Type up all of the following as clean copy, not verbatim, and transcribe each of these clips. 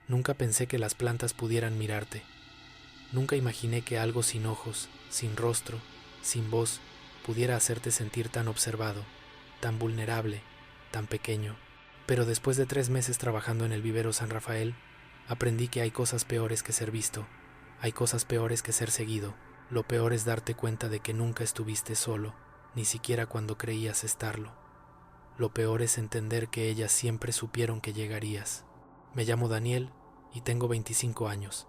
Nunca pensé que las plantas pudieran mirarte. Nunca imaginé que algo sin ojos, sin rostro, sin voz, pudiera hacerte sentir tan observado, tan vulnerable, tan pequeño. Pero después de 3 meses trabajando en el vivero San Rafael, aprendí que hay cosas peores que ser visto, hay cosas peores que ser seguido. Lo peor es darte cuenta de que nunca estuviste solo, ni siquiera cuando creías estarlo. Lo peor es entender que ellas siempre supieron que llegarías. Me llamo Daniel y tengo 25 años.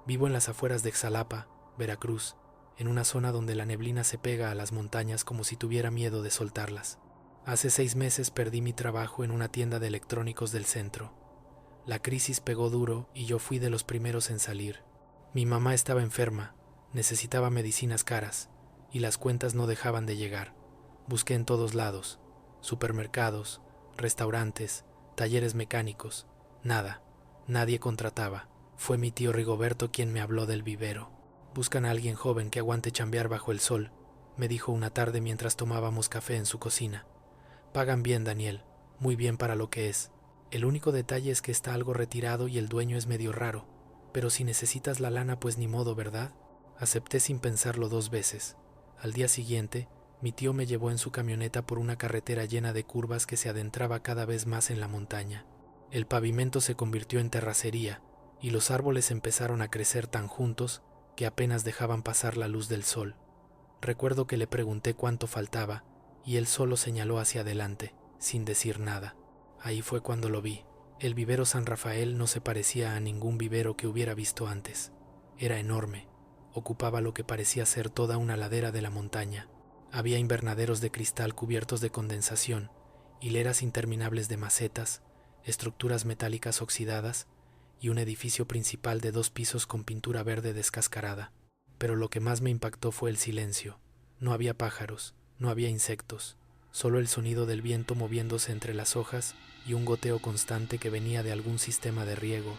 Vivo en las afueras de Xalapa, Veracruz, en una zona donde la neblina se pega a las montañas como si tuviera miedo de soltarlas. Hace 6 meses perdí mi trabajo en una tienda de electrónicos del centro. La crisis pegó duro y yo fui de los primeros en salir. Mi mamá estaba enferma, necesitaba medicinas caras y las cuentas no dejaban de llegar. Busqué en todos lados, supermercados, restaurantes, talleres mecánicos, nada, nadie contrataba. Fue mi tío Rigoberto quien me habló del vivero. Buscan a alguien joven que aguante chambear bajo el sol, me dijo una tarde mientras tomábamos café en su cocina. Pagan bien, Daniel, muy bien para lo que es. El único detalle es que está algo retirado y el dueño es medio raro, pero si necesitas la lana pues ni modo, ¿verdad? Acepté sin pensarlo 2 veces. Al día siguiente, mi tío me llevó en su camioneta por una carretera llena de curvas que se adentraba cada vez más en la montaña. El pavimento se convirtió en terracería, y los árboles empezaron a crecer tan juntos que apenas dejaban pasar la luz del sol. Recuerdo que le pregunté cuánto faltaba, y él solo señaló hacia adelante, sin decir nada. Ahí fue cuando lo vi. El vivero San Rafael no se parecía a ningún vivero que hubiera visto antes. Era enorme. Ocupaba lo que parecía ser toda una ladera de la montaña. Había invernaderos de cristal cubiertos de condensación, hileras interminables de macetas, estructuras metálicas oxidadas y un edificio principal de 2 pisos con pintura verde descascarada. Pero lo que más me impactó fue el silencio. No había pájaros, no había insectos, solo el sonido del viento moviéndose entre las hojas y un goteo constante que venía de algún sistema de riego.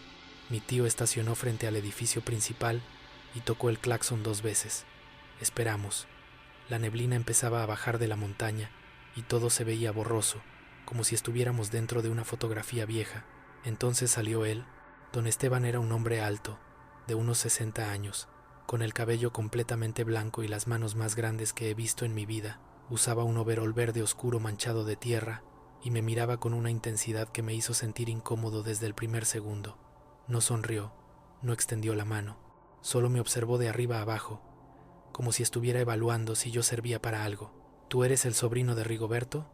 Mi tío estacionó frente al edificio principal y tocó el claxon 2 veces. Esperamos. La neblina empezaba a bajar de la montaña y todo se veía borroso, como si estuviéramos dentro de una fotografía vieja. Entonces salió él. Don Esteban era un hombre alto, de unos 60 años, con el cabello completamente blanco y las manos más grandes que he visto en mi vida. Usaba un overol verde oscuro manchado de tierra y me miraba con una intensidad que me hizo sentir incómodo desde el primer segundo. No sonrió, no extendió la mano, solo me observó de arriba a abajo, como si estuviera evaluando si yo servía para algo. ¿Tú eres el sobrino de Rigoberto?,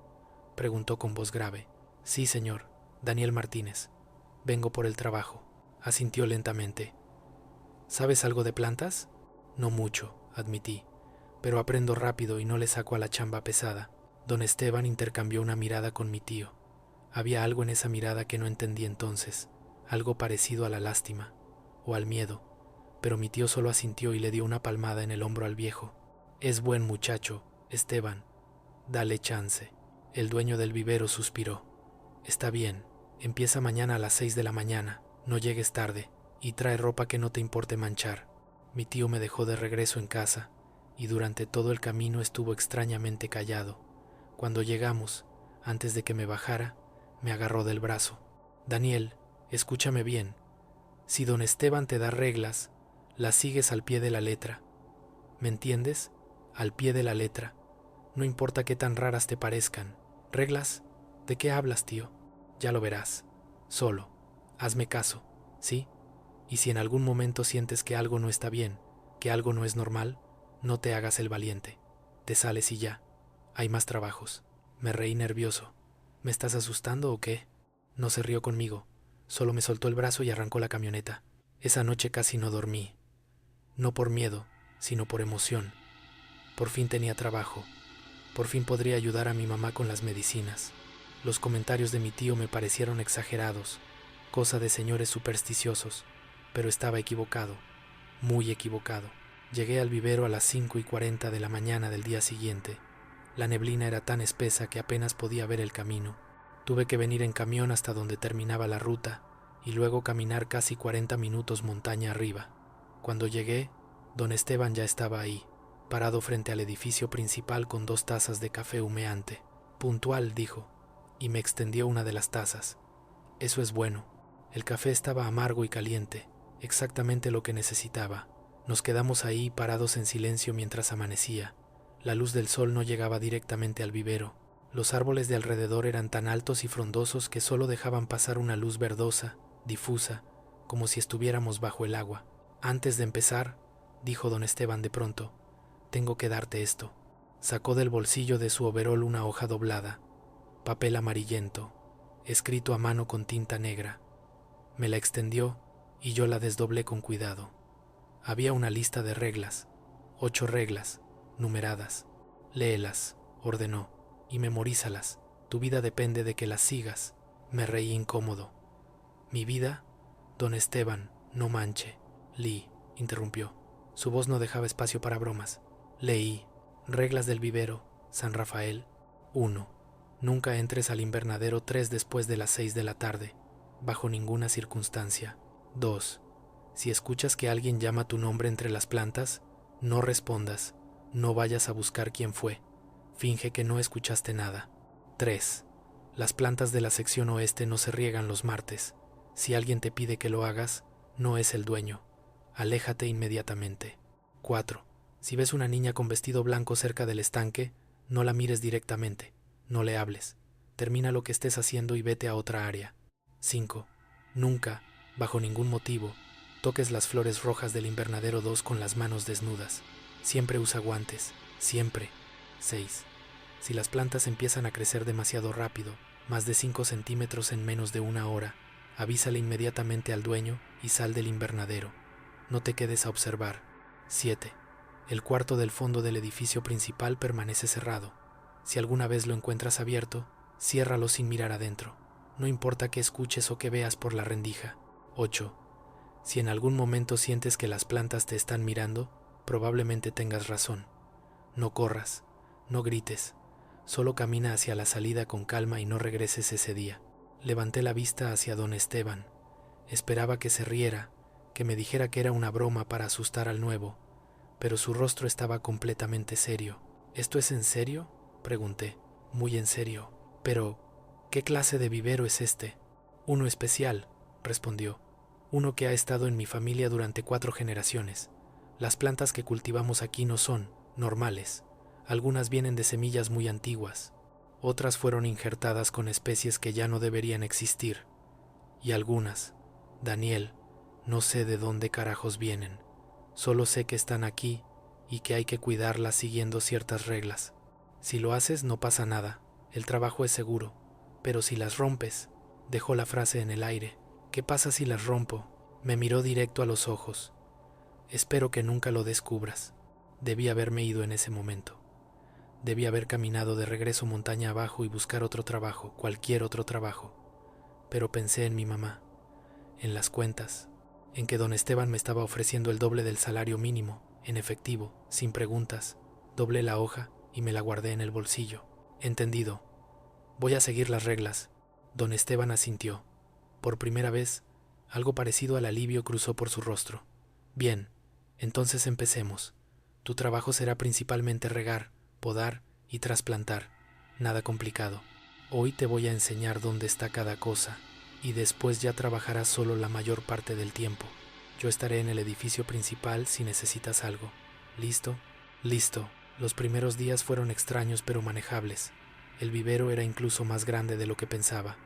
preguntó con voz grave. Sí, señor, Daniel Martínez. Vengo por el trabajo, asintió lentamente. ¿Sabes algo de plantas? No mucho, admití, pero aprendo rápido y no le saco a la chamba pesada. Don Esteban intercambió una mirada con mi tío. Había algo en esa mirada que no entendí entonces, algo parecido a la lástima o al miedo, pero mi tío solo asintió y le dio una palmada en el hombro al viejo. Es buen muchacho, Esteban. Dale chance. El dueño del vivero suspiró. Está bien, empieza mañana a las 6 de la mañana, no llegues tarde, y trae ropa que no te importe manchar. Mi tío me dejó de regreso en casa, y durante todo el camino estuvo extrañamente callado. Cuando llegamos, antes de que me bajara, me agarró del brazo. Daniel, escúchame bien. Si don Esteban te da reglas, las sigues al pie de la letra. ¿Me entiendes? Al pie de la letra. No importa qué tan raras te parezcan. ¿Reglas? ¿De qué hablas, tío? Ya lo verás. Solo, hazme caso, ¿sí? Y si en algún momento sientes que algo no está bien, que algo no es normal, no te hagas el valiente. Te sales y ya. Hay más trabajos. Me reí nervioso. ¿Me estás asustando o qué? No se rió conmigo. Solo me soltó el brazo y arrancó la camioneta. Esa noche casi no dormí. No por miedo, sino por emoción. Por fin tenía trabajo. Por fin podría ayudar a mi mamá con las medicinas. Los comentarios de mi tío me parecieron exagerados, cosa de señores supersticiosos, pero estaba equivocado, muy equivocado. Llegué al vivero a las 5:40 de la mañana del día siguiente. La neblina era tan espesa que apenas podía ver el camino. Tuve que venir en camión hasta donde terminaba la ruta y luego caminar casi 40 minutos montaña arriba. Cuando llegué, don Esteban ya estaba ahí, parado frente al edificio principal con 2 tazas de café humeante. Puntual, dijo, y me extendió una de las tazas. Eso es bueno. El café estaba amargo y caliente, exactamente lo que necesitaba. Nos quedamos ahí parados en silencio mientras amanecía. La luz del sol no llegaba directamente al vivero. Los árboles de alrededor eran tan altos y frondosos que solo dejaban pasar una luz verdosa, difusa, como si estuviéramos bajo el agua. Antes de empezar, dijo don Esteban de pronto, tengo que darte esto. Sacó del bolsillo de su overol una hoja doblada, papel amarillento, escrito a mano con tinta negra. Me la extendió y yo la desdoblé con cuidado. Había una lista de reglas, 8 reglas, numeradas. Léelas, ordenó, y memorízalas. Tu vida depende de que las sigas. Me reí incómodo. Mi vida, don Esteban, no manche. Lee, interrumpió. Su voz no dejaba espacio para bromas. Leí. Reglas del vivero, San Rafael. 1. Nunca entres al invernadero 3 después de las 6 de la tarde, bajo ninguna circunstancia. 2. Si escuchas que alguien llama tu nombre entre las plantas, no respondas, no vayas a buscar quién fue. Finge que no escuchaste nada. 3. Las plantas de la sección oeste no se riegan los martes. Si alguien te pide que lo hagas, no es el dueño. Aléjate inmediatamente. 4. Si ves una niña con vestido blanco cerca del estanque, no la mires directamente, no le hables. Termina lo que estés haciendo y vete a otra área. 5. Nunca, bajo ningún motivo, toques las flores rojas del invernadero 2 con las manos desnudas. Siempre usa guantes, siempre. 6. Si las plantas empiezan a crecer demasiado rápido, más de 5 centímetros en menos de una hora, avísale inmediatamente al dueño y sal del invernadero. No te quedes a observar. 7. El cuarto del fondo del edificio principal permanece cerrado. Si alguna vez lo encuentras abierto, ciérralo sin mirar adentro. No importa qué escuches o qué veas por la rendija. 8. Si en algún momento sientes que las plantas te están mirando, probablemente tengas razón. No corras, no grites, solo camina hacia la salida con calma y no regreses ese día. Levanté la vista hacia don Esteban. Esperaba que se riera, que me dijera que era una broma para asustar al nuevo, pero su rostro estaba completamente serio. ¿Esto es en serio?, pregunté. Muy en serio. Pero, ¿qué clase de vivero es este? Uno especial, respondió. Uno que ha estado en mi familia durante 4 generaciones. Las plantas que cultivamos aquí no son normales. Algunas vienen de semillas muy antiguas. Otras fueron injertadas con especies que ya no deberían existir. Y algunas, Daniel, no sé de dónde carajos vienen. Solo sé que están aquí y que hay que cuidarlas siguiendo ciertas reglas. Si lo haces no pasa nada, el trabajo es seguro, pero si las rompes, dejó la frase en el aire. ¿Qué pasa si las rompo? Me miró directo a los ojos. Espero que nunca lo descubras. Debí haberme ido en ese momento. Debí haber caminado de regreso montaña abajo y buscar otro trabajo, cualquier otro trabajo. Pero pensé en mi mamá, en las cuentas, en que don Esteban me estaba ofreciendo el doble del salario mínimo, en efectivo, sin preguntas. Doblé la hoja y me la guardé en el bolsillo. Entendido. Voy a seguir las reglas. Don Esteban asintió. Por primera vez, algo parecido al alivio cruzó por su rostro. Bien, entonces empecemos. Tu trabajo será principalmente regar, podar y trasplantar. Nada complicado. Hoy te voy a enseñar dónde está cada cosa, y después ya trabajarás solo la mayor parte del tiempo. Yo estaré en el edificio principal si necesitas algo. ¿Listo? Listo. Los primeros días fueron extraños pero manejables. El vivero era incluso más grande de lo que pensaba.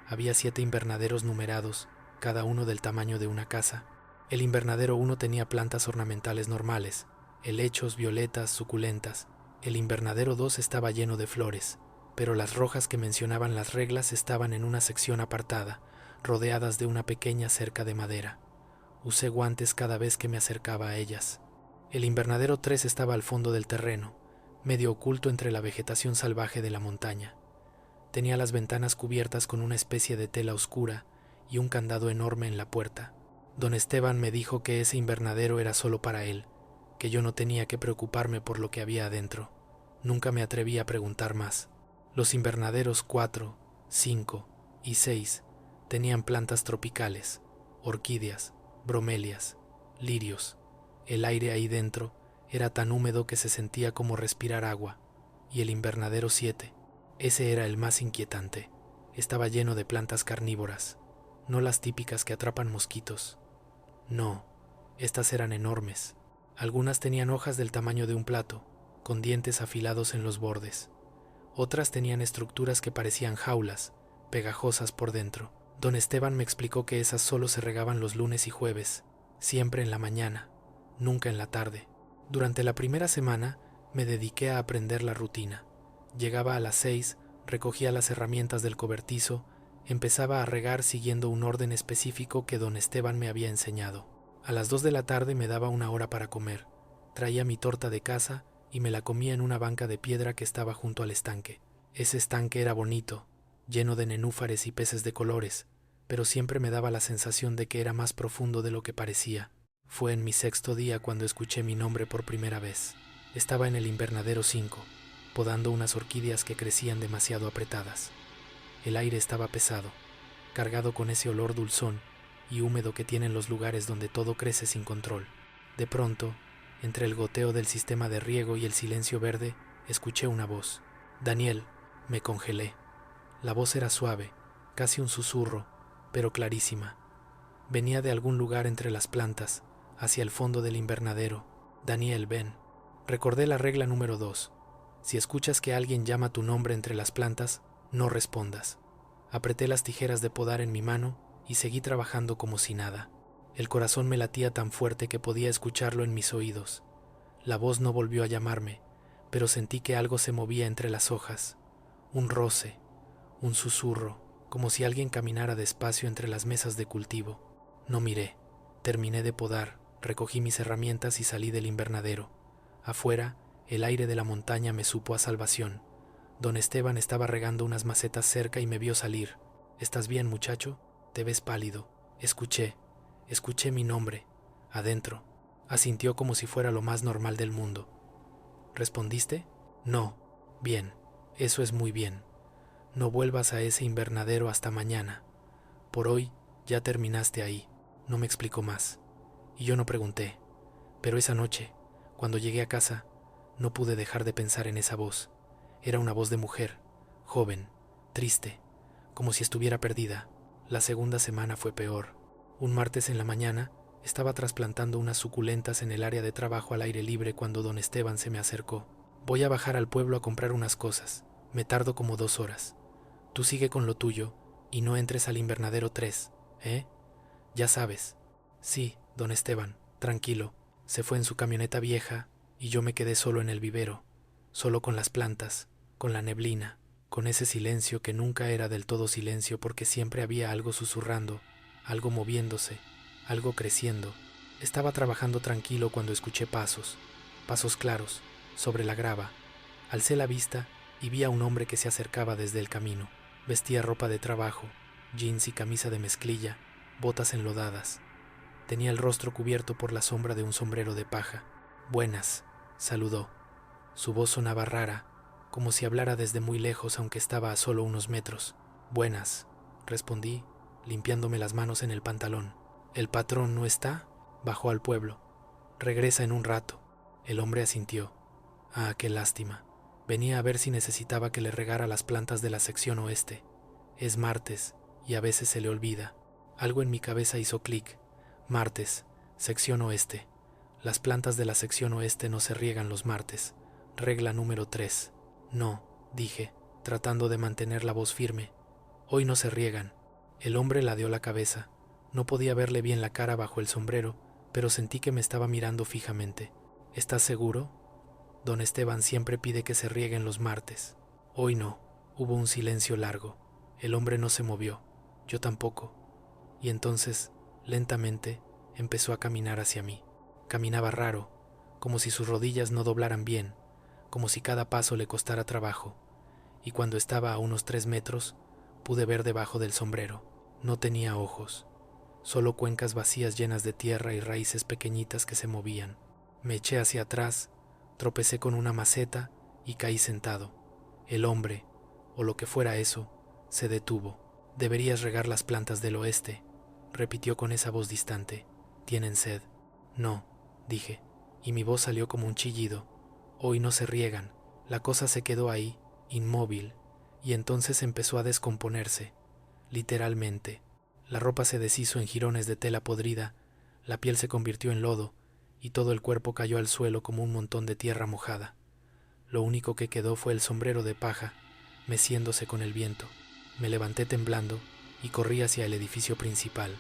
Había 7 invernaderos numerados, cada uno del tamaño de una casa. El invernadero 1 tenía plantas ornamentales normales, helechos, violetas, suculentas. El invernadero 2 estaba lleno de flores, pero las rojas que mencionaban las reglas estaban en una sección apartada, rodeadas de una pequeña cerca de madera. Usé guantes cada vez que me acercaba a ellas. El invernadero 3 estaba al fondo del terreno, medio oculto entre la vegetación salvaje de la montaña. Tenía las ventanas cubiertas con una especie de tela oscura y un candado enorme en la puerta. Don Esteban me dijo que ese invernadero era solo para él, que yo no tenía que preocuparme por lo que había adentro. Nunca me atreví a preguntar más. Los invernaderos 4, 5 y 6 tenían plantas tropicales, orquídeas, bromelias, lirios. El aire ahí dentro era tan húmedo que se sentía como respirar agua. Y el invernadero 7, ese era el más inquietante. Estaba lleno de plantas carnívoras. no las típicas que atrapan mosquitos. No, estas eran enormes. Algunas tenían hojas del tamaño de un plato, con dientes afilados en los bordes. Otras tenían estructuras que parecían jaulas, pegajosas por dentro. Don Esteban me explicó que esas solo se regaban los lunes y jueves, siempre en la mañana, nunca en la tarde. Durante la primera semana me dediqué a aprender la rutina. Llegaba a las 6, recogía las herramientas del cobertizo, empezaba a regar siguiendo un orden específico que don Esteban me había enseñado. A las 2 de la tarde me daba una hora para comer. Traía mi torta de casa y me la comía en una banca de piedra que estaba junto al estanque. Ese estanque era bonito, lleno de nenúfares y peces de colores, pero siempre me daba la sensación de que era más profundo de lo que parecía. Fue en mi 6.º día cuando escuché mi nombre por primera vez. Estaba en el invernadero 5, podando unas orquídeas que crecían demasiado apretadas. El aire estaba pesado, cargado con ese olor dulzón y húmedo que tienen los lugares donde todo crece sin control. De pronto, entre el goteo del sistema de riego y el silencio verde, escuché una voz. «Daniel», me congelé. La voz era suave, casi un susurro, pero clarísima. Venía de algún lugar entre las plantas, hacia el fondo del invernadero. «Daniel, ven». Recordé la regla número 2. Si escuchas que alguien llama tu nombre entre las plantas, no respondas. Apreté las tijeras de podar en mi mano y seguí trabajando como si nada. El corazón me latía tan fuerte que podía escucharlo en mis oídos. La voz no volvió a llamarme, pero sentí que algo se movía entre las hojas. Un roce, un susurro, como si alguien caminara despacio entre las mesas de cultivo. No miré. Terminé de podar, recogí mis herramientas y salí del invernadero. Afuera, el aire de la montaña me supo a salvación. Don Esteban estaba regando unas macetas cerca y me vio salir. «¿Estás bien, muchacho? Te ves pálido». Escuché mi nombre, adentro. Asintió como si fuera lo más normal del mundo. «¿Respondiste?» «No». «Bien, eso es muy bien. No vuelvas a ese invernadero hasta mañana. Por hoy ya terminaste ahí». No me explicó más. Y yo no pregunté. Pero esa noche, cuando llegué a casa, no pude dejar de pensar en esa voz. Era una voz de mujer, joven, triste, como si estuviera perdida. La segunda semana fue peor. Un martes en la mañana, estaba trasplantando unas suculentas en el área de trabajo al aire libre cuando don Esteban se me acercó. «Voy a bajar al pueblo a comprar unas cosas. Me tardo como 2 horas. Tú sigue con lo tuyo y no entres al invernadero 3, ¿eh? Ya sabes». «Sí, don Esteban, tranquilo». Se fue en su camioneta vieja y yo me quedé solo en el vivero, solo con las plantas, con la neblina, con ese silencio que nunca era del todo silencio porque siempre había algo susurrando, algo moviéndose, algo creciendo. Estaba trabajando tranquilo cuando escuché pasos claros, sobre la grava. Alcé la vista y vi a un hombre que se acercaba desde el camino. Vestía ropa de trabajo, jeans y camisa de mezclilla, botas enlodadas. Tenía el rostro cubierto por la sombra de un sombrero de paja. «Buenas», saludó. Su voz sonaba rara, como si hablara desde muy lejos aunque estaba a solo unos metros. «Buenas», respondí, limpiándome las manos en el pantalón. «¿El patrón no está?» «Bajó al pueblo. Regresa en un rato». El hombre asintió. «Ah, qué lástima. Venía a ver si necesitaba que le regara las plantas de la sección oeste. Es martes y a veces se le olvida». Algo en mi cabeza hizo clic. Martes, sección oeste. Las plantas de la sección oeste no se riegan los martes. Regla número 3. «No», dije, tratando de mantener la voz firme. «Hoy no se riegan». El hombre ladeó la cabeza. No podía verle bien la cara bajo el sombrero, pero sentí que me estaba mirando fijamente. «¿Estás seguro? Don Esteban siempre pide que se rieguen los martes». «Hoy no». Hubo un silencio largo. El hombre no se movió. Yo tampoco. Y entonces, lentamente, empezó a caminar hacia mí. Caminaba raro, como si sus rodillas no doblaran bien, como si cada paso le costara trabajo. Y cuando estaba a unos 3 metros, pude ver debajo del sombrero. No tenía ojos, solo cuencas vacías llenas de tierra y raíces pequeñitas que se movían. Me eché hacia atrás, tropecé con una maceta y caí sentado. El hombre, o lo que fuera eso, se detuvo. «Deberías regar las plantas del oeste», repitió con esa voz distante. «Tienen sed». «No», dije, y mi voz salió como un chillido. «Hoy no se riegan». La cosa se quedó ahí, inmóvil, y entonces empezó a descomponerse, literalmente. La ropa se deshizo en jirones de tela podrida, la piel se convirtió en lodo, y todo el cuerpo cayó al suelo como un montón de tierra mojada. Lo único que quedó fue el sombrero de paja, meciéndose con el viento. Me levanté temblando y corrí hacia el edificio principal.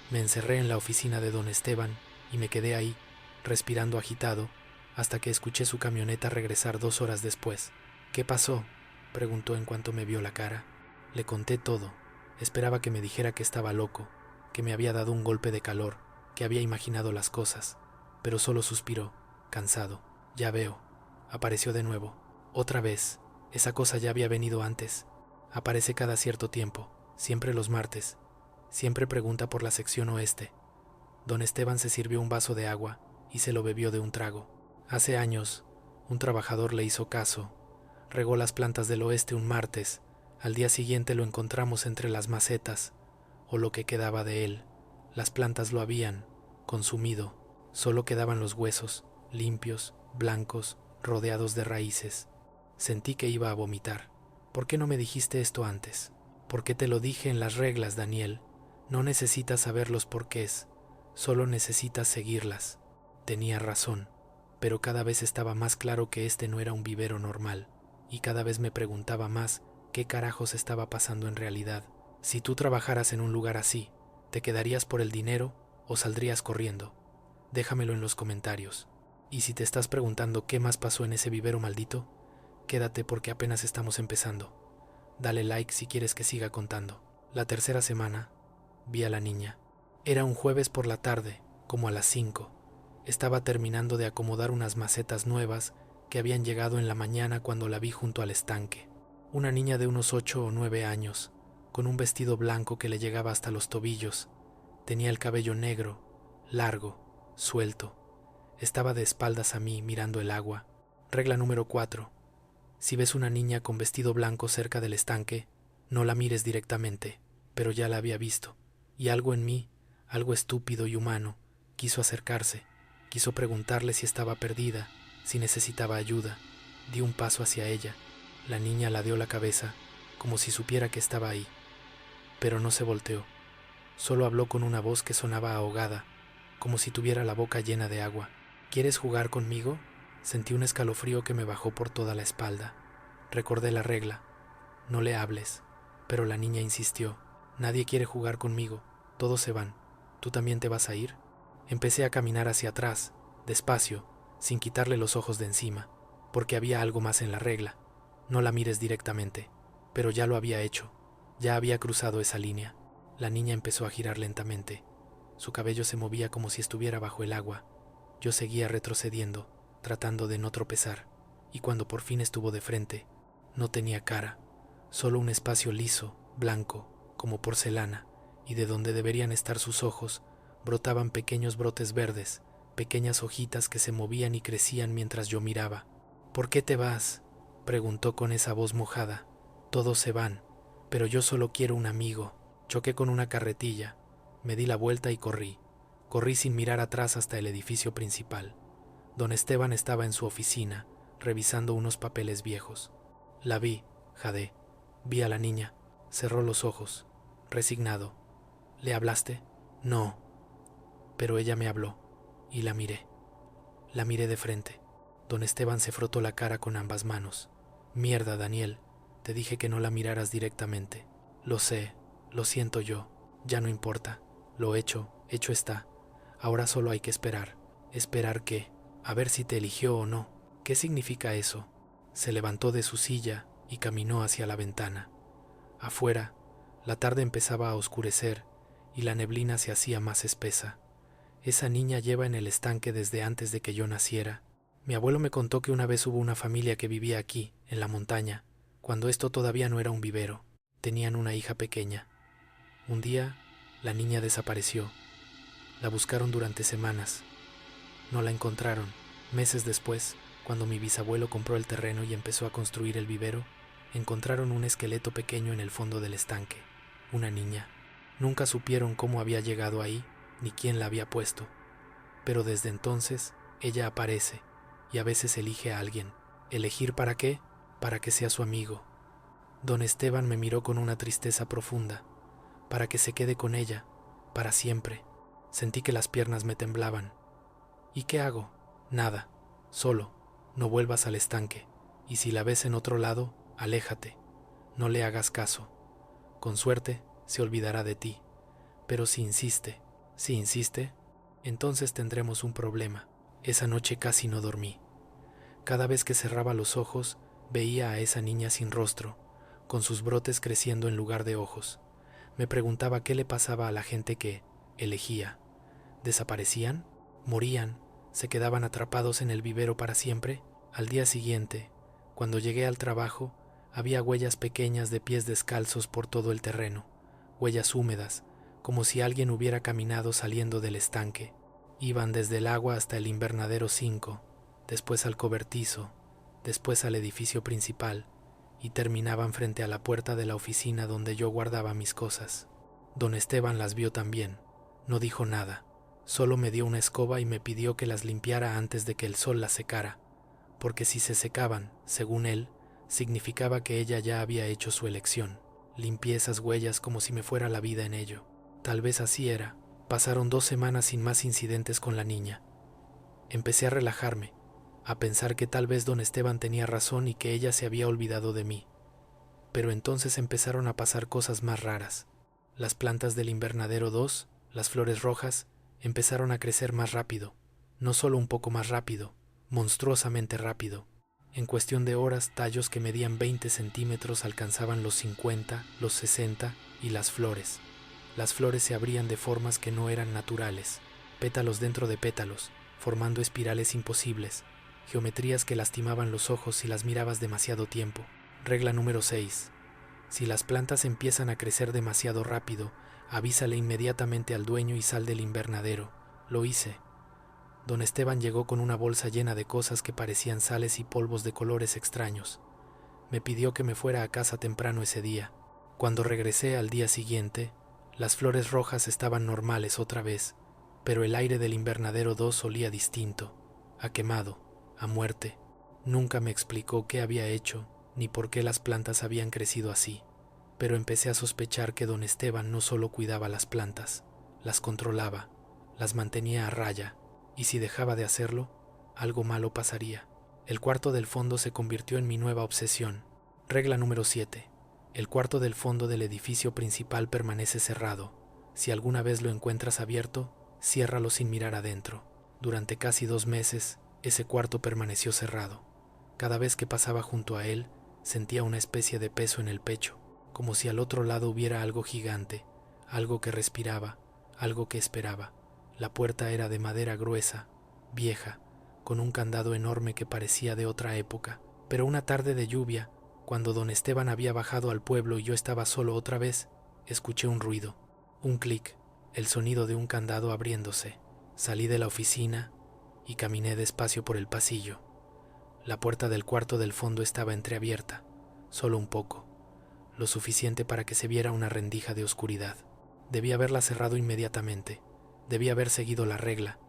Me encerré en la oficina de don Esteban y me quedé ahí, respirando agitado, hasta que escuché su camioneta regresar 2 horas después. «¿Qué pasó?», preguntó en cuanto me vio la cara. Le conté todo. Esperaba que me dijera que estaba loco, que me había dado un golpe de calor, que había imaginado las cosas, pero solo suspiró, cansado. «Ya veo». Apareció de nuevo. Otra vez. Esa cosa ya había venido antes. Aparece cada cierto tiempo, siempre los martes. Siempre pregunta por la sección oeste. Don Esteban se sirvió un vaso de agua y se lo bebió de un trago. Hace años, un trabajador le hizo caso. Regó las plantas del oeste un martes. Al día siguiente lo encontramos entre las macetas, o lo que quedaba de él. Las plantas lo habían consumido. Solo quedaban los huesos, limpios, blancos, rodeados de raíces. Sentí que iba a vomitar. «¿Por qué no me dijiste esto antes?». «Porque te lo dije en las reglas, Daniel. No necesitas saber los porqués, solo necesitas seguirlas». Tenía razón, pero cada vez estaba más claro que este no era un vivero normal, y cada vez me preguntaba más qué carajos estaba pasando en realidad. «Si tú trabajaras en un lugar así, ¿te quedarías por el dinero o saldrías corriendo? Déjamelo en los comentarios. Y si te estás preguntando qué más pasó en ese vivero maldito, quédate porque apenas estamos empezando. Dale like si quieres que siga contando». La tercera semana, vi a la niña. Era un jueves por la tarde, como a las 5. Estaba terminando de acomodar unas macetas nuevas que habían llegado en la mañana cuando la vi junto al estanque. Una niña de unos 8 o 9 años, con un vestido blanco que le llegaba hasta los tobillos. Tenía el cabello negro, largo, suelto. Estaba de espaldas a mí, mirando el agua. Regla número 4. Si ves una niña con vestido blanco cerca del estanque, no la mires directamente. Pero ya la había visto, y algo en mí, algo estúpido y humano, quiso acercarse. Quiso preguntarle si estaba perdida, si necesitaba ayuda. Di un paso hacia ella. La niña ladeó la cabeza, como si supiera que estaba ahí. Pero no se volteó. Solo habló con una voz que sonaba ahogada, como si tuviera la boca llena de agua. «¿Quieres jugar conmigo?». Sentí un escalofrío que me bajó por toda la espalda. Recordé la regla. «No le hables». Pero la niña insistió. «Nadie quiere jugar conmigo. Todos se van. ¿Tú también te vas a ir?». Empecé a caminar hacia atrás, despacio, sin quitarle los ojos de encima, porque había algo más en la regla. No la mires directamente. Pero ya lo había hecho. Ya había cruzado esa línea. La niña empezó a girar lentamente. Su cabello se movía como si estuviera bajo el agua. Yo seguía retrocediendo, tratando de no tropezar, y cuando por fin estuvo de frente, no tenía cara, solo un espacio liso, blanco, como porcelana, y de donde deberían estar sus ojos, brotaban pequeños brotes verdes, pequeñas hojitas que se movían y crecían mientras yo miraba. «¿Por qué te vas?», preguntó con esa voz mojada. «Todos se van, pero yo solo quiero un amigo». Choqué con una carretilla, me di la vuelta y corrí. Corrí sin mirar atrás hasta el edificio principal. Don Esteban estaba en su oficina, revisando unos papeles viejos. La vi, jadé. Vi a la niña. Cerró los ojos, resignado. «¿Le hablaste?». «No». Pero ella me habló, y la miré. La miré de frente. Don Esteban se frotó la cara con ambas manos. «Mierda, Daniel, te dije que no la miraras directamente». «Lo sé, lo siento yo. Ya no importa. Lo hecho está. Ahora solo hay que esperar». «¿Esperar qué?». «A ver si te eligió o no». «¿Qué significa eso?». Se levantó de su silla y caminó hacia la ventana. Afuera, la tarde empezaba a oscurecer y la neblina se hacía más espesa. «Esa niña lleva en el estanque desde antes de que yo naciera. Mi abuelo me contó que una vez hubo una familia que vivía aquí, en la montaña, cuando esto todavía no era un vivero. Tenían una hija pequeña. Un día, la niña desapareció. La buscaron durante semanas. No la encontraron. Meses después, cuando mi bisabuelo compró el terreno y empezó a construir el vivero, encontraron un esqueleto pequeño en el fondo del estanque. Una niña. Nunca supieron cómo había llegado ahí, ni quién la había puesto. Pero desde entonces, ella aparece, y a veces elige a alguien. ¿Elegir para qué? Para que sea su amigo». Don Esteban me miró con una tristeza profunda. para que se quede con ella, para siempre. Sentí que las piernas me temblaban. ¿Y qué hago? Nada, solo, no vuelvas al estanque, y si la ves en otro lado, aléjate, no le hagas caso. Con suerte, se olvidará de ti. Pero si insiste, entonces tendremos un problema. Esa noche casi no dormí. Cada vez que cerraba los ojos, veía a esa niña sin rostro, con sus brotes creciendo en lugar de ojos. Me preguntaba qué le pasaba a la gente que elegía. ¿Desaparecían? ¿Morían? ¿Se quedaban atrapados en el vivero para siempre? Al día siguiente, cuando llegué al trabajo, había huellas pequeñas de pies descalzos por todo el terreno, huellas húmedas, como si alguien hubiera caminado saliendo del estanque. Iban desde el agua hasta el invernadero 5, después al cobertizo, después al edificio principal, y terminaban frente a la puerta de la oficina donde yo guardaba mis cosas. Don Esteban las vio también. No dijo nada, solo me dio una escoba y me pidió que las limpiara antes de que el sol las secara, porque si se secaban, según él, significaba que ella ya había hecho su elección. Limpié esas huellas como si me fuera la vida en ello. Tal vez así era. Pasaron 2 semanas sin más incidentes con la niña. Empecé a relajarme, a pensar que tal vez don Esteban tenía razón y que ella se había olvidado de mí. Pero entonces empezaron a pasar cosas más raras. Las plantas del invernadero 2, las flores rojas, empezaron a crecer más rápido. No solo un poco más rápido, monstruosamente rápido. En cuestión de horas, tallos que medían 20 centímetros alcanzaban los 50, los 60 y las flores. Las flores se abrían de formas que no eran naturales, pétalos dentro de pétalos, formando espirales imposibles, geometrías que lastimaban los ojos si las mirabas demasiado tiempo. Regla número 6. Si las plantas empiezan a crecer demasiado rápido, avísale inmediatamente al dueño y sal del invernadero. Lo hice. Don Esteban llegó con una bolsa llena de cosas que parecían sales y polvos de colores extraños. Me pidió que me fuera a casa temprano ese día. Cuando regresé al día siguiente, las flores rojas estaban normales otra vez, pero el aire del invernadero 2 olía distinto, a quemado, a muerte. Nunca me explicó qué había hecho, ni por qué las plantas habían crecido así, pero empecé a sospechar que don Esteban no solo cuidaba las plantas, las controlaba, las mantenía a raya, y si dejaba de hacerlo, algo malo pasaría. El cuarto del fondo se convirtió en mi nueva obsesión. Regla número 7. El cuarto del fondo del edificio principal permanece cerrado. Si alguna vez lo encuentras abierto, ciérralo sin mirar adentro. Durante casi 2 meses, ese cuarto permaneció cerrado. Cada vez que pasaba junto a él, sentía una especie de peso en el pecho, como si al otro lado hubiera algo gigante, algo que respiraba, algo que esperaba. La puerta era de madera gruesa, vieja, con un candado enorme que parecía de otra época. Pero una tarde de lluvia, cuando don Esteban había bajado al pueblo y yo estaba solo otra vez, escuché un ruido, un clic, el sonido de un candado abriéndose. Salí de la oficina y caminé despacio por el pasillo. La puerta del cuarto del fondo estaba entreabierta, solo un poco, lo suficiente para que se viera una rendija de oscuridad. Debí haberla cerrado inmediatamente, debí haber seguido la regla,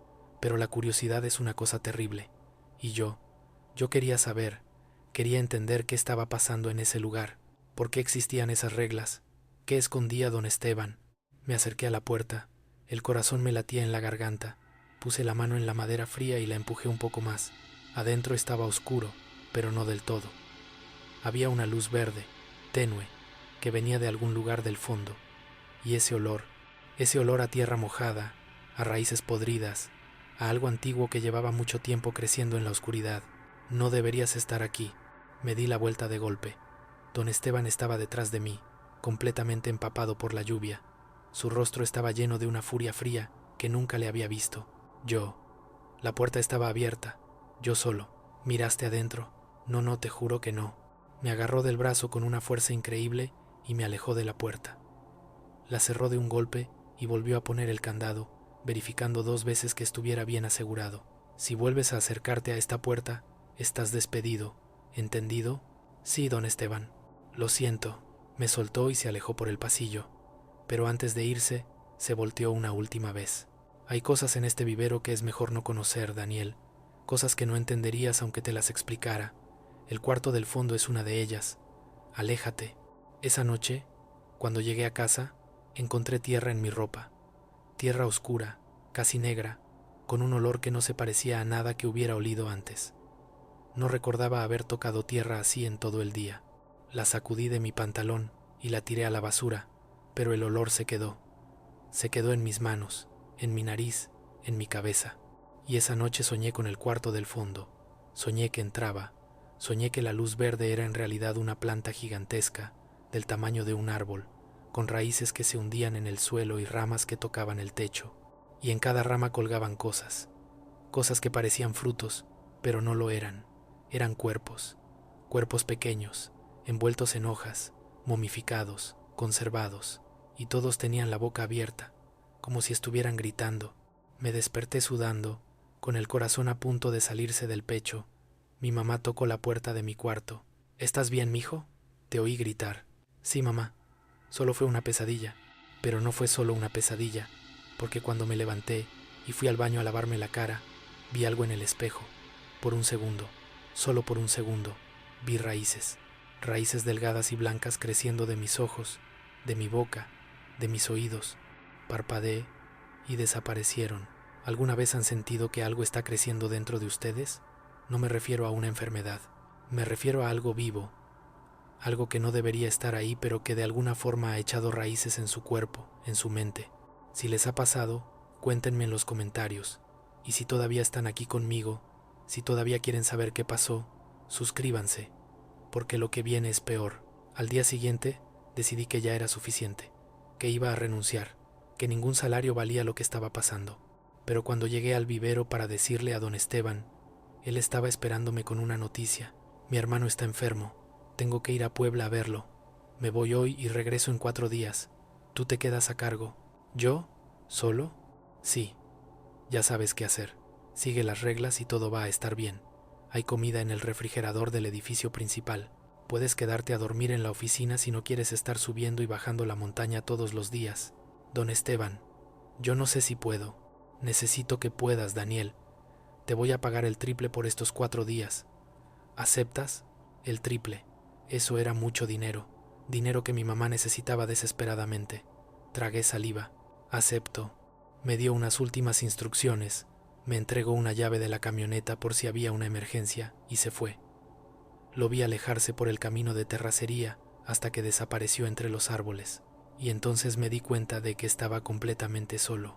pero la curiosidad es una cosa terrible, y yo quería saber, quería entender qué estaba pasando en ese lugar, por qué existían esas reglas, qué escondía don Esteban. Me acerqué a la puerta, el corazón me latía en la garganta, puse la mano en la madera fría y la empujé un poco más. Adentro estaba oscuro, pero no del todo. Había una luz verde, tenue, que venía de algún lugar del fondo, y ese olor a tierra mojada, a raíces podridas, a algo antiguo que llevaba mucho tiempo creciendo en la oscuridad. No deberías estar aquí. Me di la vuelta de golpe. Don Esteban estaba detrás de mí, completamente empapado por la lluvia. Su rostro estaba lleno de una furia fría que nunca le había visto. La puerta estaba abierta. Yo solo. ¿Miraste adentro? No, te juro que no. Me agarró del brazo con una fuerza increíble y me alejó de la puerta. La cerró de un golpe y volvió a poner el candado, verificando 2 veces que estuviera bien asegurado. Si vuelves a acercarte a esta puerta, estás despedido. ¿Entendido? Sí, don Esteban. Lo siento. Me soltó y se alejó por el pasillo. Pero antes de irse, se volteó una última vez. Hay cosas en este vivero que es mejor no conocer, Daniel. Cosas que no entenderías aunque te las explicara. El cuarto del fondo es una de ellas. Aléjate. Esa noche, cuando llegué a casa, Encontré tierra en mi ropa, tierra oscura, casi negra, con un olor que no se parecía a nada que hubiera olido antes. No recordaba haber tocado tierra así en todo el día. La sacudí de mi pantalón y la tiré a la basura, pero el olor se quedó. Se quedó en mis manos, en mi nariz, en mi cabeza. Y esa noche soñé con el cuarto del fondo. Soñé que entraba. Soñé que la luz verde era en realidad una planta gigantesca, del tamaño de un árbol, con raíces que se hundían en el suelo y ramas que tocaban el techo. Y en cada rama colgaban cosas que parecían frutos, pero no lo eran. Eran cuerpos pequeños, envueltos en hojas, momificados, conservados, y todos tenían la boca abierta, como si estuvieran gritando. Me desperté sudando, con el corazón a punto de salirse del pecho. Mi mamá tocó la puerta de mi cuarto. ¿Estás bien, mijo? Te oí gritar. Sí, mamá. Solo fue una pesadilla. Pero no fue solo una pesadilla, porque cuando me levanté y fui al baño a lavarme la cara, vi algo en el espejo. Por un segundo, solo por un segundo, vi raíces delgadas y blancas creciendo de mis ojos, de mi boca, de mis oídos. Parpadeé y desaparecieron. ¿Alguna vez han sentido que algo está creciendo dentro de ustedes? No me refiero a una enfermedad, me refiero a algo vivo, algo que no debería estar ahí, pero que de alguna forma ha echado raíces en su cuerpo, en su mente. Si les ha pasado, cuéntenme en los comentarios. Y si todavía están aquí conmigo, si todavía quieren saber qué pasó, suscríbanse, porque lo que viene es peor. Al día siguiente, decidí que ya era suficiente, que iba a renunciar, que ningún salario valía lo que estaba pasando. Pero cuando llegué al vivero para decirle a don Esteban, él estaba esperándome con una noticia. Mi hermano está enfermo, tengo que ir a Puebla a verlo. Me voy hoy y regreso en 4 días. Tú te quedas a cargo. ¿Yo? ¿Solo? Sí. Ya sabes qué hacer. Sigue las reglas y todo va a estar bien. Hay comida en el refrigerador del edificio principal. Puedes quedarte a dormir en la oficina si no quieres estar subiendo y bajando la montaña todos los días. Don Esteban, yo no sé si puedo. Necesito que puedas, Daniel. Te voy a pagar el triple por estos 4 días. ¿Aceptas? El triple. Eso era mucho dinero. Dinero que mi mamá necesitaba desesperadamente. Tragué saliva. Acepto. Me dio unas últimas instrucciones. Me entregó una llave de la camioneta por si había una emergencia y se fue. Lo vi alejarse por el camino de terracería hasta que desapareció entre los árboles. Y entonces me di cuenta de que estaba completamente solo.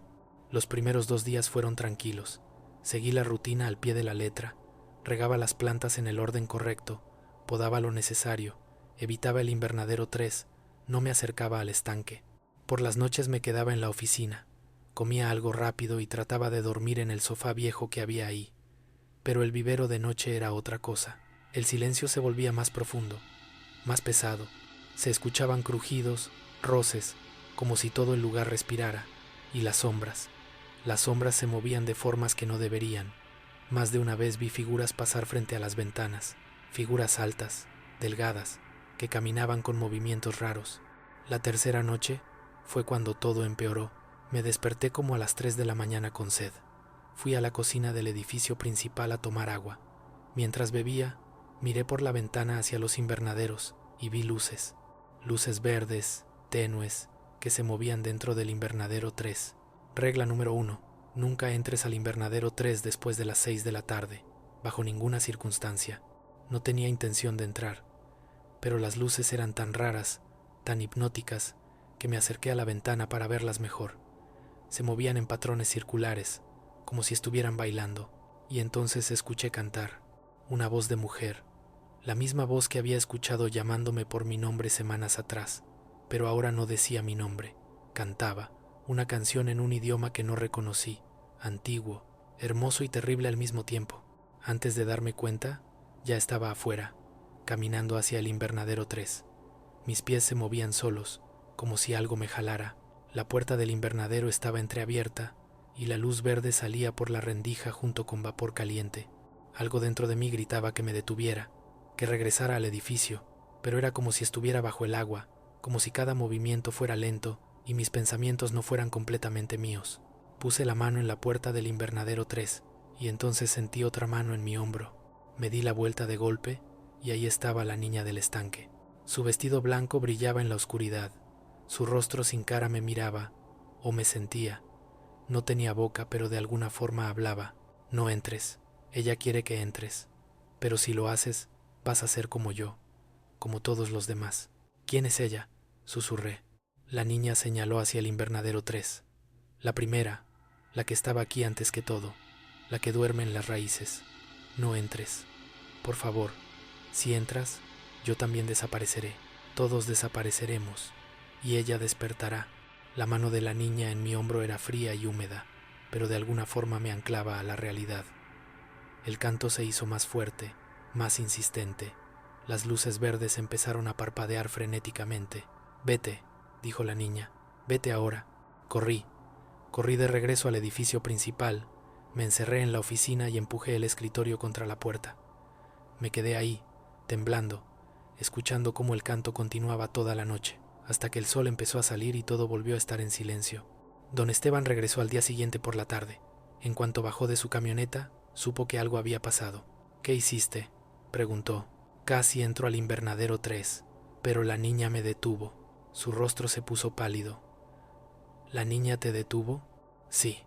Los primeros 2 días fueron tranquilos. Seguí la rutina al pie de la letra. Regaba las plantas en el orden correcto, podaba lo necesario, evitaba el invernadero 3, no me acercaba al estanque. Por las noches me quedaba en la oficina, comía algo rápido y trataba de dormir en el sofá viejo que había ahí. Pero el vivero de noche era otra cosa. El silencio se volvía más profundo, más pesado. Se escuchaban crujidos, roces, como si todo el lugar respirara, y las sombras se movían de formas que no deberían. Más de una vez vi figuras pasar frente a las ventanas, figuras altas, delgadas, que caminaban con movimientos raros. La tercera noche fue cuando todo empeoró. Me desperté como a las 3 de la mañana con sed. Fui a la cocina del edificio principal a tomar agua. Mientras bebía, miré por la ventana hacia los invernaderos y vi luces verdes, tenues, que se movían dentro del invernadero 3. Regla número 1. Nunca entres al invernadero 3 después de las 6 de la tarde, bajo ninguna circunstancia. No tenía intención de entrar, pero las luces eran tan raras, tan hipnóticas, que me acerqué a la ventana para verlas mejor. Se movían en patrones circulares, como si estuvieran bailando, y entonces escuché cantar, una voz de mujer, la misma voz que había escuchado llamándome por mi nombre semanas atrás, pero ahora no decía mi nombre, cantaba, una canción en un idioma que no reconocí, antiguo, hermoso y terrible al mismo tiempo. Antes de darme cuenta, ya estaba afuera, caminando hacia el invernadero 3. Mis pies se movían solos, como si algo me jalara. La puerta del invernadero estaba entreabierta y la luz verde salía por la rendija junto con vapor caliente. Algo dentro de mí gritaba que me detuviera, que regresara al edificio, pero era como si estuviera bajo el agua, como si cada movimiento fuera lento y mis pensamientos no fueran completamente míos. Puse la mano en la puerta del invernadero 3 y entonces sentí otra mano en mi hombro. Me di la vuelta de golpe y ahí estaba la niña del estanque. Su vestido blanco brillaba en la oscuridad. Su rostro sin cara me miraba, o me sentía. No tenía boca, pero de alguna forma hablaba. No entres. Ella quiere que entres. Pero si lo haces, vas a ser como yo, como todos los demás. ¿Quién es ella?, susurré. La niña señaló hacia el invernadero 3. La primera, la que estaba aquí antes que todo, la que duerme en las raíces. No entres. Por favor, si entras, yo también desapareceré. Todos desapareceremos. Y ella despertará. La mano de la niña en mi hombro era fría y húmeda, pero de alguna forma me anclaba a la realidad. El canto se hizo más fuerte, más insistente. Las luces verdes empezaron a parpadear frenéticamente. «Vete», dijo la niña, «vete ahora». Corrí de regreso al edificio principal, me encerré en la oficina y empujé el escritorio contra la puerta. Me quedé ahí, temblando, escuchando cómo el canto continuaba toda la noche, hasta que el sol empezó a salir y todo volvió a estar en silencio. Don Esteban regresó al día siguiente por la tarde. En cuanto bajó de su camioneta, supo que algo había pasado. «¿Qué hiciste?», preguntó. «Casi entro al invernadero 3, pero la niña me detuvo». Su rostro se puso pálido. «¿La niña te detuvo?». «Sí.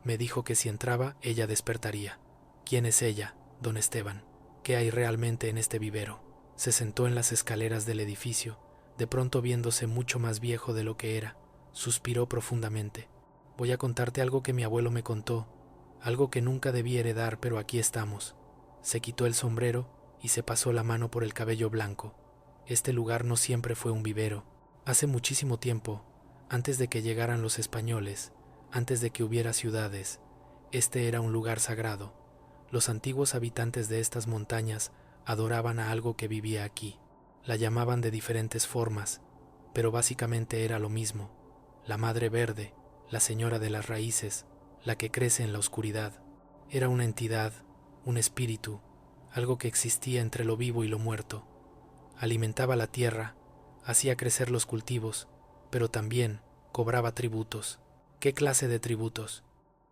Me dijo que si entraba, ella despertaría». «¿Quién es ella, don Esteban? ¿Qué hay realmente en este vivero?». Se sentó en las escaleras del edificio, de pronto viéndose mucho más viejo de lo que era. Suspiró profundamente. «Voy a contarte algo que mi abuelo me contó, algo que nunca debí heredar, pero aquí estamos». Se quitó el sombrero y se pasó la mano por el cabello blanco. «Este lugar no siempre fue un vivero. Hace muchísimo tiempo, antes de que llegaran los españoles, antes de que hubiera ciudades, este era un lugar sagrado. Los antiguos habitantes de estas montañas adoraban a algo que vivía aquí. La llamaban de diferentes formas, pero básicamente era lo mismo. La Madre Verde, la Señora de las Raíces, la que crece en la oscuridad. Era una entidad, un espíritu, algo que existía entre lo vivo y lo muerto. Alimentaba la tierra, hacía crecer los cultivos, pero también cobraba tributos. ¿Qué clase de tributos?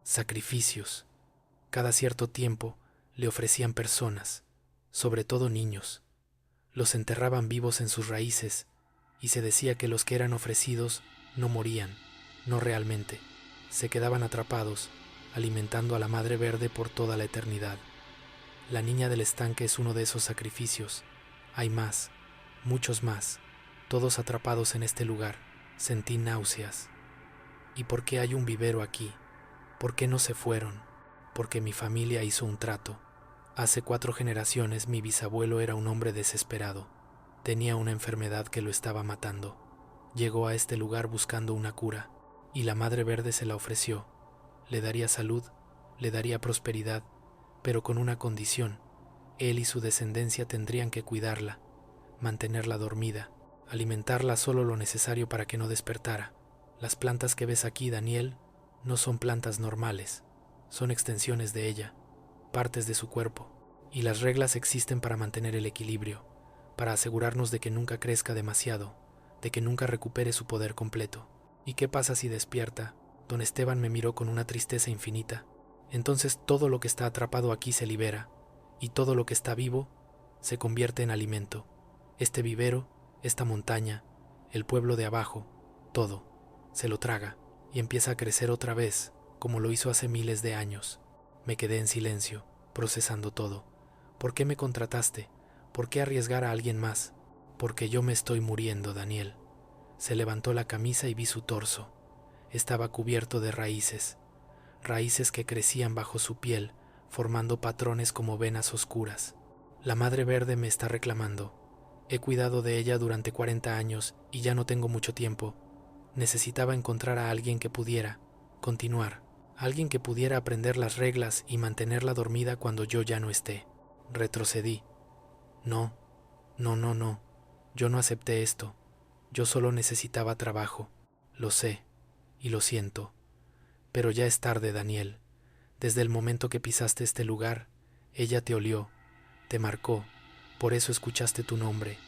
Sacrificios. Cada cierto tiempo le ofrecían personas, sobre todo niños. Los enterraban vivos en sus raíces, y se decía que los que eran ofrecidos no morían, no realmente. Se quedaban atrapados, alimentando a la Madre Verde por toda la eternidad. La niña del estanque es uno de esos sacrificios. Hay más, muchos más, todos atrapados en este lugar. Sentí náuseas. ¿Y por qué hay un vivero aquí? ¿Por qué no se fueron? Porque mi familia hizo un trato. Hace 4 generaciones mi bisabuelo era un hombre desesperado. Tenía una enfermedad que lo estaba matando. Llegó a este lugar buscando una cura, y la Madre Verde se la ofreció. Le daría salud, le daría prosperidad, pero con una condición. Él y su descendencia tendrían que cuidarla, mantenerla dormida, alimentarla solo lo necesario para que no despertara. Las plantas que ves aquí, Daniel, no son plantas normales, son extensiones de ella, partes de su cuerpo, y las reglas existen para mantener el equilibrio, para asegurarnos de que nunca crezca demasiado, de que nunca recupere su poder completo. ¿Y qué pasa si despierta? Don Esteban me miró con una tristeza infinita. Entonces todo lo que está atrapado aquí se libera, y todo lo que está vivo se convierte en alimento. Este vivero, esta montaña, el pueblo de abajo, todo, se lo traga, y empieza a crecer otra vez, como lo hizo hace miles de años. Me quedé en silencio, procesando todo. ¿Por qué me contrataste? ¿Por qué arriesgar a alguien más? Porque yo me estoy muriendo, Daniel. Se levantó la camisa y vi su torso. Estaba cubierto de raíces, raíces que crecían bajo su piel, formando patrones como venas oscuras. La Madre Verde me está reclamando. He cuidado de ella durante 40 años y ya no tengo mucho tiempo. Necesitaba encontrar a alguien que pudiera continuar, alguien que pudiera aprender las reglas y mantenerla dormida cuando yo ya no esté. Retrocedí. No, yo no acepté esto. Yo solo necesitaba trabajo. Lo sé, y lo siento. Pero ya es tarde, Daniel. Desde el momento que pisaste este lugar, ella te olió, te marcó, por eso escuchaste tu nombre,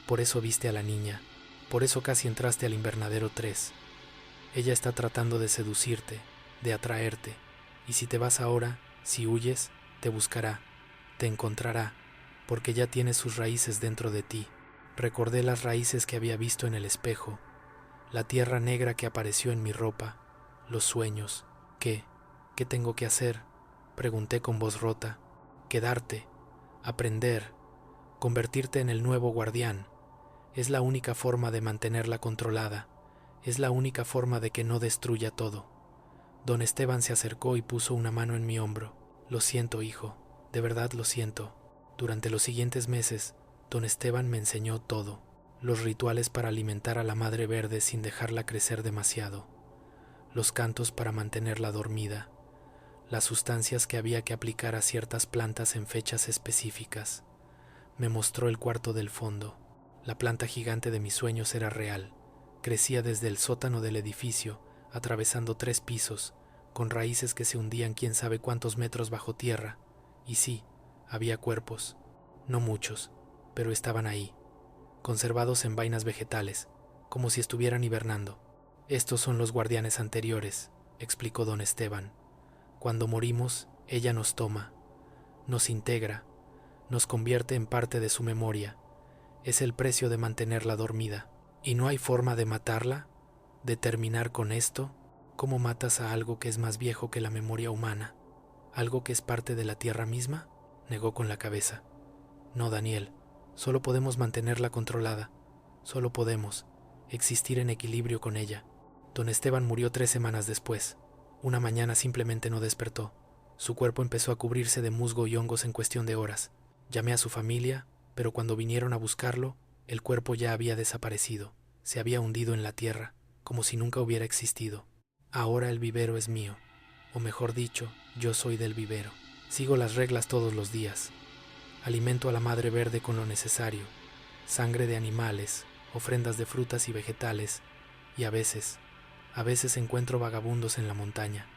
por eso viste a la niña, por eso casi entraste al invernadero 3. Ella está tratando de seducirte, de atraerte, y si te vas ahora, si huyes, te buscará, te encontrará, porque ya tiene sus raíces dentro de ti. Recordé las raíces que había visto en el espejo, la tierra negra que apareció en mi ropa, los sueños. ¿Qué tengo que hacer? Pregunté con voz rota. Quedarte, aprender, convertirte en el nuevo guardián. Es la única forma de mantenerla controlada. Es la única forma de que no destruya todo. Don Esteban se acercó y puso una mano en mi hombro. Lo siento, hijo, de verdad lo siento. Durante los siguientes meses, don Esteban me enseñó todo. Los rituales para alimentar a la madre verde sin dejarla crecer demasiado. Los cantos para mantenerla dormida. Las sustancias que había que aplicar a ciertas plantas en fechas específicas. Me mostró el cuarto del fondo. La planta gigante de mis sueños era real. Crecía desde el sótano del edificio, atravesando 3 pisos, con raíces que se hundían quién sabe cuántos metros bajo tierra. Y sí, había cuerpos. No muchos, pero estaban ahí, conservados en vainas vegetales, como si estuvieran hibernando. Estos son los guardianes anteriores, explicó don Esteban. Cuando morimos, ella nos toma, nos integra, nos convierte en parte de su memoria. Es el precio de mantenerla dormida. ¿Y no hay forma de matarla? ¿De terminar con esto? ¿Cómo matas a algo que es más viejo que la memoria humana? ¿Algo que es parte de la tierra misma? Negó con la cabeza. No, Daniel, solo podemos mantenerla controlada. Solo podemos existir en equilibrio con ella. Don Esteban murió 3 semanas después. Una mañana simplemente no despertó. Su cuerpo empezó a cubrirse de musgo y hongos en cuestión de horas. Llamé a su familia, pero cuando vinieron a buscarlo, el cuerpo ya había desaparecido. Se había hundido en la tierra, como si nunca hubiera existido. Ahora el vivero es mío, o mejor dicho, yo soy del vivero. Sigo las reglas todos los días. Alimento a la madre verde con lo necesario, sangre de animales, ofrendas de frutas y vegetales, y a veces encuentro vagabundos en la montaña,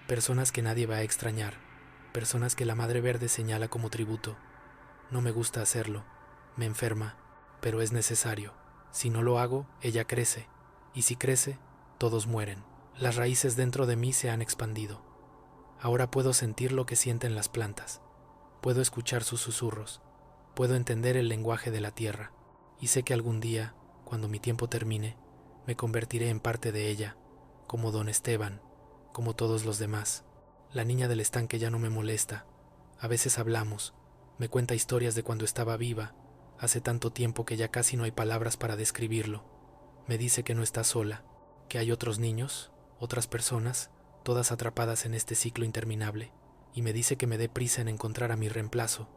personas que nadie va a extrañar, personas que la madre verde señala como tributo. No me gusta hacerlo, me enferma, pero es necesario. Si no lo hago, ella crece, y si crece, todos mueren. Las raíces dentro de mí se han expandido. Ahora puedo sentir lo que sienten las plantas. Puedo escuchar sus susurros. Puedo entender el lenguaje de la tierra. Y sé que algún día, cuando mi tiempo termine, me convertiré en parte de ella, como don Esteban, como todos los demás. La niña del estanque ya no me molesta. A veces hablamos. Me cuenta historias de cuando estaba viva. Hace tanto tiempo que ya casi no hay palabras para describirlo. Me dice que no está sola, que hay otros niños, otras personas, todas atrapadas en este ciclo interminable, y me dice que me dé prisa en encontrar a mi reemplazo,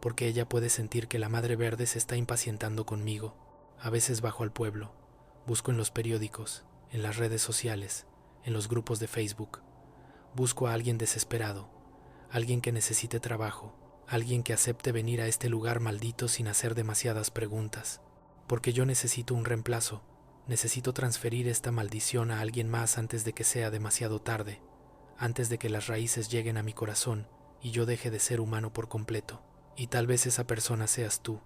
porque ella puede sentir que la madre verde se está impacientando conmigo. A veces bajo al pueblo, busco en los periódicos, en las redes sociales, en los grupos de Facebook. Busco a alguien desesperado, alguien que necesite trabajo, alguien que acepte venir a este lugar maldito sin hacer demasiadas preguntas, porque yo necesito un reemplazo. Necesito transferir esta maldición a alguien más antes de que sea demasiado tarde, antes de que las raíces lleguen a mi corazón y yo deje de ser humano por completo. Y tal vez esa persona seas tú.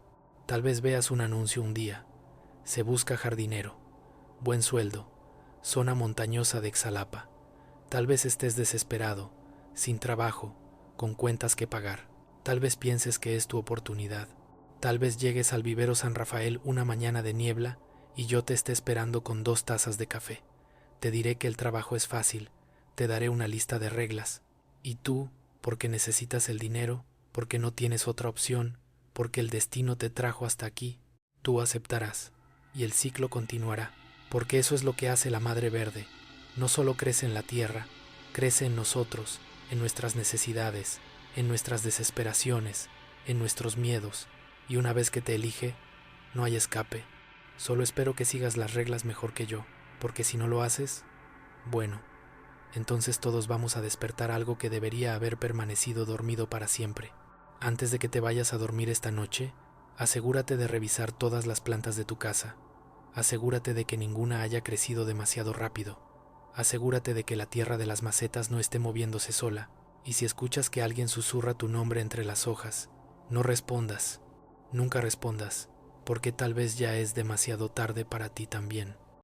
Tal vez veas un anuncio un día. Se busca jardinero. Buen sueldo. Zona montañosa de Ixtalapa. Tal vez estés desesperado, sin trabajo, con cuentas que pagar. Tal vez pienses que es tu oportunidad. Tal vez llegues al vivero San Rafael una mañana de niebla y yo te esté esperando con 2 tazas de café. Te diré que el trabajo es fácil, te daré una lista de reglas. Y tú, porque necesitas el dinero, porque no tienes otra opción, porque el destino te trajo hasta aquí, tú aceptarás, y el ciclo continuará. Porque eso es lo que hace la madre verde. No solo crece en la tierra, crece en nosotros, en nuestras necesidades, en nuestras desesperaciones, en nuestros miedos. Y una vez que te elige, no hay escape. Solo espero que sigas las reglas mejor que yo, porque si no lo haces, bueno, entonces todos vamos a despertar algo que debería haber permanecido dormido para siempre. Antes de que te vayas a dormir esta noche, asegúrate de revisar todas las plantas de tu casa. Asegúrate de que ninguna haya crecido demasiado rápido. Asegúrate de que la tierra de las macetas no esté moviéndose sola. Y si escuchas que alguien susurra tu nombre entre las hojas, no respondas, nunca respondas, porque tal vez ya es demasiado tarde para ti también.